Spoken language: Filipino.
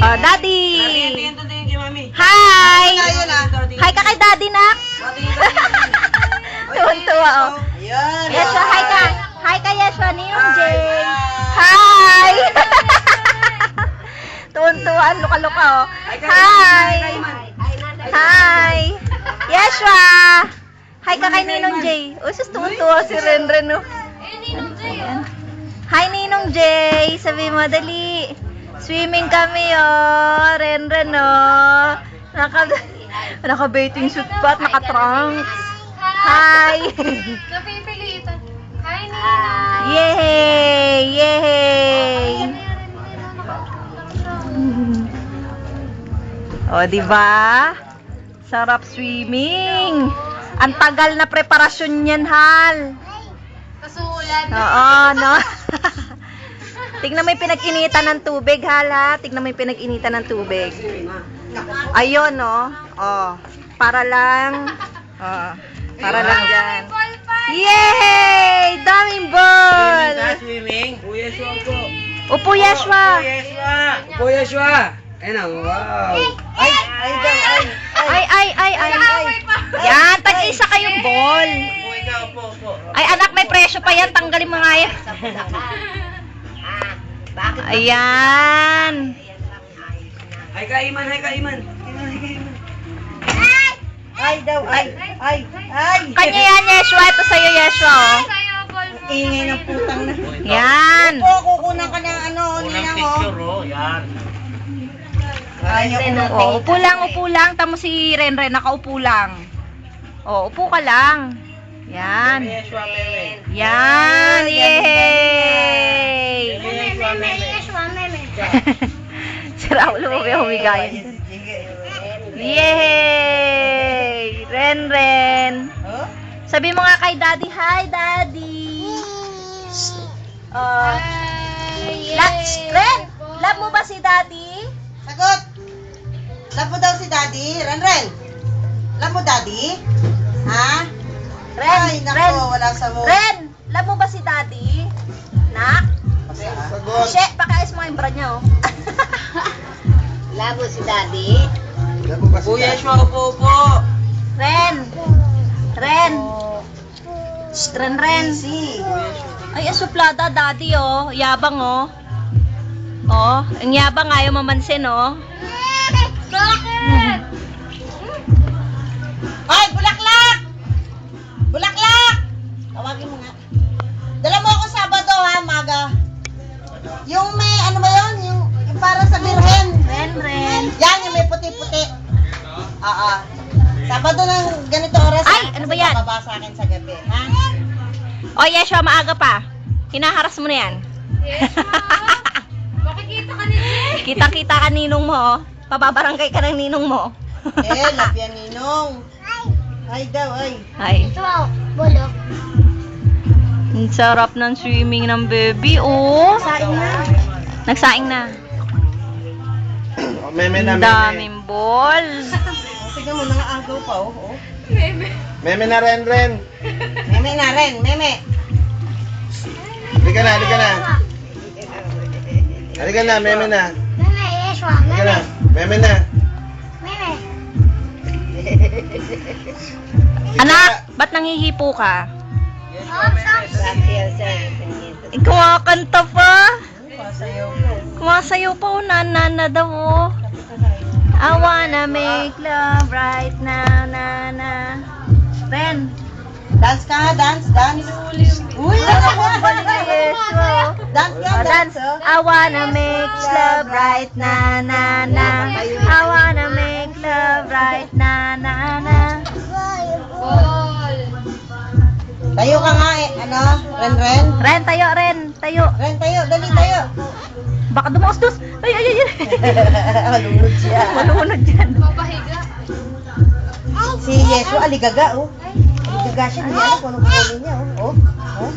Oh, Daddy! Tingin kay Mami. Hi! Ayun ah. Hi ka kay Daddy, nak! Tuwan-tuwa, oh. Ayan. Yeshua, hi ka! Hi ka, Yeshua, ni yung Jay! Hi! Tuwan-tuwa, luka-luka, oh. Hi! Hi! Yeshua! Hi ka kay Ninong Jay. Oh, sus, tuwan-tuwa si Renren, oh. Ayan. Hi, Ninong Jay! Sabi mo, dali. Swimming kami, oh. Renren, oh. Naka-bathing suit pa at naka-trunks. Hi! Napipilitan. Hi, Nina. Yay! Yay! O, diba? Sarap swimming. Ang tagal na preparasyon yan, Hal. Kasulan. Oo, no? Tignan mo yung pinag-initan ng tubig, Hal, ha? Tignan mo yung pinag-initan ng tubig. Ayun, no? Oh, para lang. Oh, para lang dyan. Yay! Daming ball! Swimming. Uy, Yeshua po. Upo, Yeshua. Upo, Yeshua. Ayun na, wow. Ay, ay. Ay. Yan, tag-isa kayong ball. Upo, ikaw, upo. Ay, anak, may presyo pa yan. Tanggalin mo nga yan. Ayan. Ay, kaiman. Ay daw, ay. Kanya yan, Yeshua. Ito sa'yo, Yeshua. Oh. Sa'yo, ball mo. Ingay ng putang na. Yan. Opo, kukunan ka ng ano, ninang oh. Yan. Ayaw ko na. Oh, upo lang. Tamo si Renren, nakaupo lang. Oh, upo ka lang. Yan. Yeshua, meme. Yan. Yay! Yeshua, meme. Si Raul mo ba humigayan? Yay! Renren. Oh? Sabi mo nga kay Daddy, hi Daddy. Oh. Ren, love mo ba si Daddy? Sagot. Love mo daw si Daddy? Ren. Love mo Daddy? Ha? Ay, nako, wala sa mo. Ren, love mo ba si Daddy? Nak? Sagot. She, pakiayos mo yung bra niya, oh. Love mo si Daddy? Upo, Yeshua, upo. Ren. Shh, Ren. Si. Ay, asuplada, Daddy, oh. Yabang, oh. Oh, ang yabang ayaw mamansin, oh. Bakit? Ay, bulaklak! Bulaklak! Tawagin mo nga. Dala mo ako Sabado ha, maga. Yung may, ano ba yun? Yung para sa birhen. Ren. Yan, yung may puti-puti. Oo. Sabado ng ganito oras. Ay, ha? ano Kasi ba yan? bababa sa akin sa gabi. Ha? Oh, Yeshua, maaga pa. Hinaharas mo na yan. Yes, ma. Makikita ka ni Jay. Kitang-kita ka ninong mo, oh. Pababarangay ka ng ninong mo. Love yan, Ninong. Ay daw, ay. Ay, Wow, bulok. ang sarap ng swimming ng baby, oh. Saing na. Nagsaing na. Meme na, Ang meme. daming ball. Tignan mo, nangaagaw pa, oh. Oh. Meme na, Ren. Meme na rin, meme. Halika na. Halika na, meme na. Meme, Yeshua. Halika na, meme na. Meme. Anak, ba't nangihipo ka? Kumakanta pa. Kumasayaw pa, oh. Nana daw, oh. I wanna make love right now, na. Ren. Dance ka nga, dance. Uy, Balik na, Yeshua. Dance ka, Oh, dance. dance. I wanna make love right na. I wanna make love right na. Ball. Tayo ka nga, ano, Ren. Ren, tayo, Ren. Tayo. Ren, tayo, dali tayo. Baka dumaos-dos. Ay. Malunod siya. Malunod yan. Mapahiga. Si Yeshua, aligaga, oh. Aligaga siya, hindi alam kung anong kulay niya, oh. Oh.